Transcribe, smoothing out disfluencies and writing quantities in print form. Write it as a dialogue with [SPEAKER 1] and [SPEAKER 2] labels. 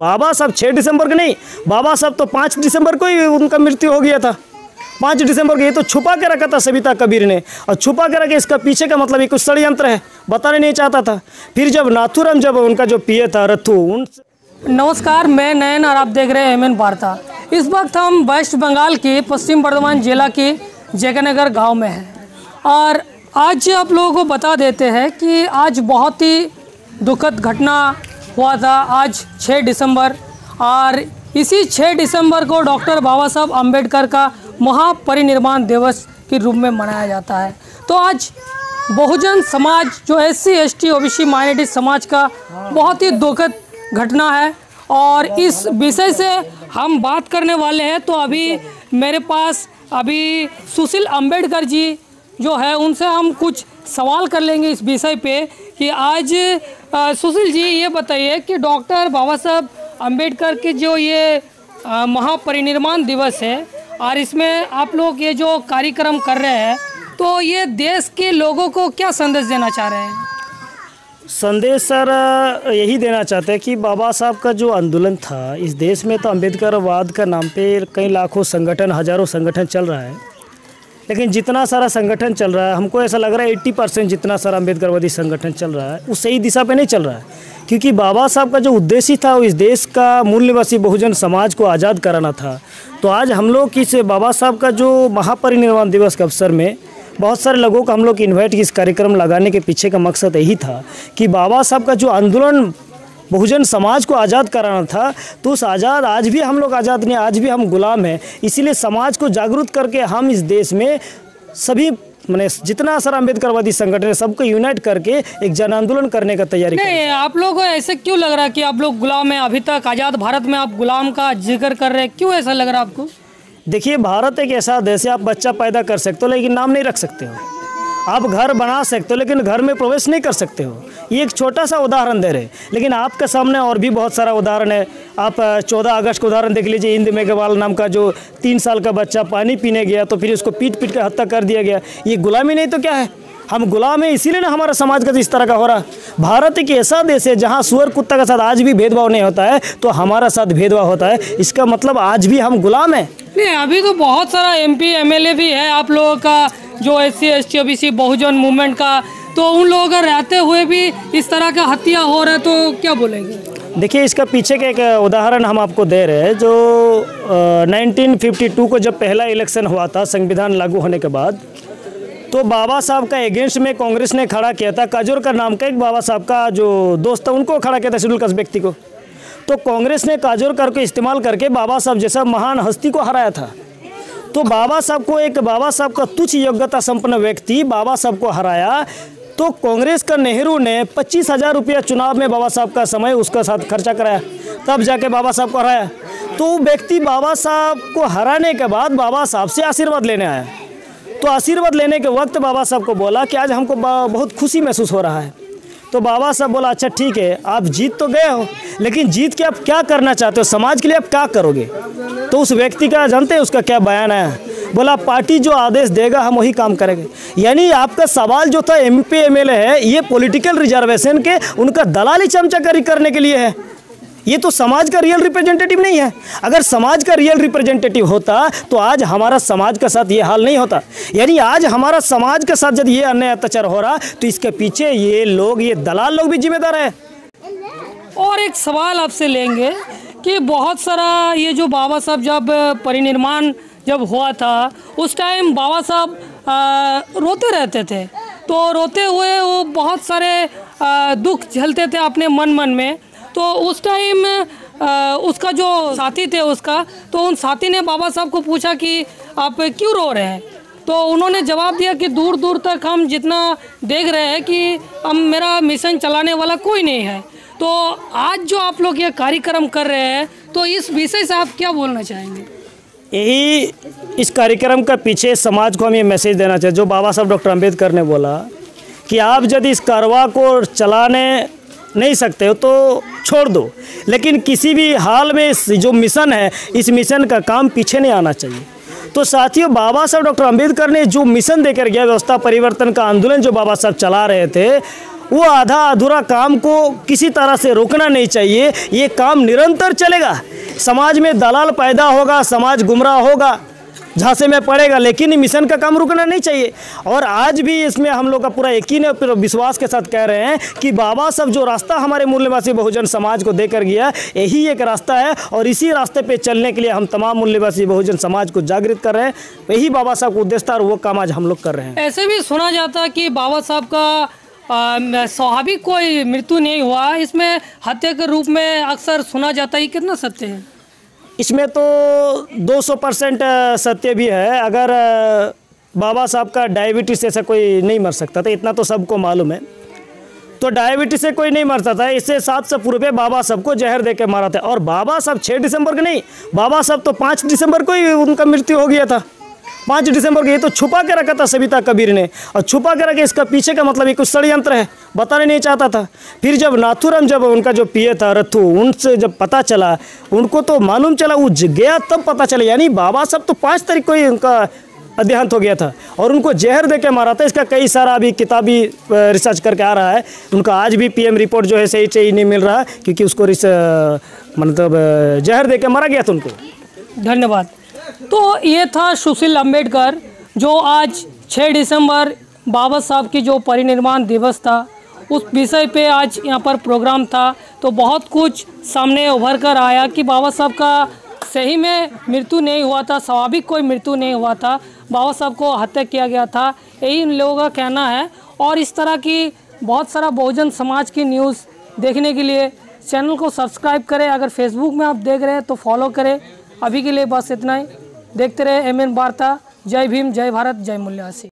[SPEAKER 1] बाबा साहब 6 दिसंबर को नहीं, बाबा साहब तो 5 दिसंबर को ही उनका मृत्यु हो गया था। 5 दिसंबर को ये तो छुपा के रखा था सविता कबीर ने, और छुपा के रखे इसका पीछे का मतलब ये कुछ षड्यंत्र है, बताने नहीं चाहता था। फिर जब नाथुराम, जब उनका जो पीए था रथू, उन
[SPEAKER 2] नमस्कार, मैं नयन और आप देख रहे हैं एमएन वार्ता। इस वक्त हम वेस्ट बंगाल के पश्चिम बर्धमान जिला के जयनगर गांव में हैं और आज आप लोगों को बता देते हैं कि आज बहुत ही दुखद घटना हुआ था। आज 6 दिसंबर और इसी 6 दिसंबर को डॉक्टर बाबा साहब अम्बेडकर का महापरिनिर्वाण दिवस के रूप में मनाया जाता है। तो आज बहुजन समाज जो SC ST OBC माइनॉरिटी समाज का बहुत ही दुखद घटना है और इस विषय से हम बात करने वाले हैं। तो अभी मेरे पास सुशील अम्बेडकर जी जो है उनसे हम कुछ सवाल कर लेंगे इस विषय पे कि आज सुशील जी ये बताइए कि डॉक्टर बाबा साहब अम्बेडकर के जो ये महापरिनिर्वाण दिवस है और इसमें आप लोग ये जो कार्यक्रम कर रहे हैं, तो ये देश के लोगों को क्या संदेश देना चाह रहे हैं?
[SPEAKER 1] संदेश सर यही देना चाहते हैं कि बाबा साहब का जो आंदोलन था इस देश में, तो अम्बेडकरवाद का नाम पे कई लाखों संगठन, हज़ारों संगठन चल रहा है, लेकिन जितना सारा संगठन चल रहा है हमको ऐसा लग रहा है 80% जितना सारा अम्बेडकरवादी संगठन चल रहा है वो सही दिशा पे नहीं चल रहा है। क्योंकि बाबा साहब का जो उद्देश्य था वो इस देश का मूल निवासी बहुजन समाज को आज़ाद कराना था। तो आज हम लोग इस बाबा साहब का जो महापरिनिर्वाण दिवस के अवसर में बहुत सारे लोगों को हम लोग इन्वाइट इस कार्यक्रम लगाने के पीछे का मकसद यही था कि बाबा साहब का जो आंदोलन बहुजन समाज को आज़ाद कराना था, तो उस आज़ाद, आज भी हम लोग आज़ाद नहीं, आज भी हम गुलाम हैं। इसीलिए समाज को जागरूक करके हम इस देश में सभी मैंने जितना सारा अम्बेडकरवादी संगठन है सबको यूनाइट करके एक जन आंदोलन करने का तैयारी
[SPEAKER 2] नहीं, आप लोग को ऐसे क्यों लग रहा है कि आप लोग गुलाम हैं? अभी तक आज़ाद भारत में आप गुलाम का जिक्र कर रहे हैं, क्यों ऐसा लग रहा है आपको?
[SPEAKER 1] देखिए, भारत एक ऐसा देश है, आप बच्चा पैदा कर सकते हो लेकिन नाम नहीं रख सकते हो, आप घर बना सकते हो लेकिन घर में प्रवेश नहीं कर सकते हो। ये एक छोटा सा उदाहरण दे रहे, लेकिन आपके सामने और भी बहुत सारा उदाहरण है। आप 14 अगस्त का उदाहरण देख लीजिए। इंद मेघवाल नाम का जो 3 साल का बच्चा पानी पीने गया तो फिर उसको पीट के हत्या कर दिया गया। ये गुलामी नहीं तो क्या है? हम गुलाम हैं, इसीलिए ना हमारा समाज का इस तरह का हो रहा। भारत एक ऐसा देश है जहाँ सुअर कुत्ता के साथ आज भी भेदभाव नहीं होता है, तो हमारा साथ भेदभाव होता है। इसका मतलब आज भी हम गुलाम हैं।
[SPEAKER 2] नहीं, अभी तो बहुत सारा MP MLA भी है आप लोगों का, जो SC ST OBC बहुजन मूवमेंट का, तो उन लोगों का रहते हुए भी इस तरह का हत्या हो रहा है, तो क्या बोलेंगे?
[SPEAKER 1] देखिए, इसका पीछे का एक उदाहरण हम आपको दे रहे हैं। जो 1952 को जब पहला इलेक्शन हुआ था संविधान लागू होने के बाद, तो बाबा साहब का अगेंस्ट में कांग्रेस ने खड़ा किया था। काजोलकर नाम का एक बाबा साहब का जो दोस्त था उनको खड़ा किया था, शेड्यूल कास्ट व्यक्ति को। तो कांग्रेस ने काजोलकर को इस्तेमाल करके बाबा साहब जैसा महान हस्ती को हराया था। तो बाबा साहब को, एक बाबा साहब का तुच्छ योग्यता संपन्न व्यक्ति बाबा साहब को हराया, तो कांग्रेस का नेहरू ने 25,000 रुपया चुनाव में बाबा साहब का समय उसका साथ खर्चा कराया, तब जाके बाबा साहब को हराया। तो व्यक्ति बाबा साहब को हराने के बाद बाबा साहब से आशीर्वाद लेने आया। तो आशीर्वाद लेने के वक्त बाबा साहब को बोला कि आज हमको बहुत खुशी महसूस हो रहा है। तो बाबा साहब बोला, अच्छा ठीक है, आप जीत तो गए हो, लेकिन जीत के आप क्या करना चाहते हो, समाज के लिए आप क्या करोगे? तो उस व्यक्ति का जानते हैं उसका क्या बयान है? बोला, पार्टी जो आदेश देगा हम वही काम करेंगे। यानी आपका सवाल जो था MP MLA है, ये पॉलिटिकल रिजर्वेशन के उनका दलाली चमचागिरी करने के लिए है। ये तो समाज का रियल रिप्रेजेंटेटिव नहीं है। अगर समाज का रियल रिप्रेजेंटेटिव होता तो आज हमारा समाज के साथ ये हाल नहीं होता। यानी आज हमारा समाज के साथ जब ये अन्याय अत्याचार हो रहा तो इसके पीछे ये लोग, ये दलाल लोग भी जिम्मेदार है।
[SPEAKER 2] और एक सवाल आपसे लेंगे कि बहुत सारा ये जो बाबा साहब जब परिनिर्वाण जब हुआ था उस टाइम बाबा साहब रोते रहते थे, तो रोते हुए वो बहुत सारे दुख झेलते थे अपने मन में। तो उस टाइम उसका जो साथी थे उसका, तो उन साथी ने बाबा साहब को पूछा कि आप क्यों रो रहे हैं? तो उन्होंने जवाब दिया कि दूर दूर तक हम जितना देख रहे हैं कि हम, मेरा मिशन चलाने वाला कोई नहीं है। तो आज जो आप लोग ये कार्यक्रम कर रहे हैं, तो इस विषय से आप क्या बोलना चाहेंगे?
[SPEAKER 1] यही इस कार्यक्रम का पीछे समाज को हम ये मैसेज देना चाहिए, जो बाबा साहब डॉक्टर अम्बेडकर ने बोला कि आप यदि इस कारवा को चलाने नहीं सकते हो तो छोड़ दो, लेकिन किसी भी हाल में जो मिशन है इस मिशन का काम पीछे नहीं आना चाहिए। तो साथियों, बाबा साहब डॉक्टर अम्बेडकर ने जो मिशन देकर गया, व्यवस्था परिवर्तन का आंदोलन जो बाबा साहब चला रहे थे, वो आधा अधूरा काम को किसी तरह से रोकना नहीं चाहिए। ये काम निरंतर चलेगा। समाज में दलाल पैदा होगा, समाज गुमराह होगा, झांसे में पड़ेगा, लेकिन मिशन का काम रुकना नहीं चाहिए। और आज भी इसमें हम लोग का पूरा यकीन और विश्वास के साथ कह रहे हैं कि बाबा साहब जो रास्ता हमारे मूल्यवासी बहुजन समाज को देकर गया, यही एक रास्ता है और इसी रास्ते पे चलने के लिए हम तमाम मूल्यवासी बहुजन समाज को जागृत कर रहे हैं। यही बाबा साहब का उद्देश्य था और वो काम आज हम लोग कर रहे हैं।
[SPEAKER 2] ऐसे भी सुना जाता कि बाबा साहब का स्वाभाविक कोई मृत्यु नहीं हुआ, इसमें हत्या के रूप में अक्सर सुना जाता है, कितना सत्य है?
[SPEAKER 1] इसमें तो 200% सत्य भी है। अगर बाबा साहब का डायबिटीज़ से ऐसा कोई नहीं मर सकता था, इतना तो सबको मालूम है। तो डायबिटीज़ से कोई नहीं मरता था। इससे 7 साल पूर्व बाबा साहब को जहर दे के मारा था। और बाबा साहब 6 दिसंबर को नहीं, बाबा साहब तो 5 दिसंबर को ही उनका मृत्यु हो गया था। 5 दिसंबर को। ये तो छुपा के रखा था सविता कबीर ने, और छुपा के रखे इसका पीछे का मतलब ये कुछ षड्यंत्र है, बताने नहीं चाहता था। फिर जब नाथुराम, जब उनका जो पिए था रथु, उनसे जब पता चला, उनको तो मालूम चला, वो गया तब पता चला। यानी बाबा साहब तो 5 तारीख को ही उनका देहांत हो गया था और उनको जहर दे के मारा था। इसका कई सारा अभी किताबी रिसर्च करके आ रहा है। उनका आज भी पीएम रिपोर्ट जो है सही नहीं मिल रहा, क्योंकि उसको मतलब जहर दे के मारा गया था उनको।
[SPEAKER 2] धन्यवाद। तो ये था सुशील अम्बेडकर, जो आज 6 दिसंबर बाबा साहब की जो परिनिर्वाण दिवस था, उस विषय पे आज यहाँ पर प्रोग्राम था। तो बहुत कुछ सामने उभर कर आया कि बाबा साहब का सही में मृत्यु नहीं हुआ था, स्वाभाविक कोई मृत्यु नहीं हुआ था, बाबा साहब को हत्या किया गया था, यही इन लोगों का कहना है। और इस तरह की बहुत सारा बहुजन समाज की न्यूज़ देखने के लिए चैनल को सब्सक्राइब करें। अगर फेसबुक में आप देख रहे हैं तो फॉलो करें। अभी के लिए बस इतना ही। देखते रहे एमएन वार्ता। जय भीम, जय भारत, जय मूल्यवासी।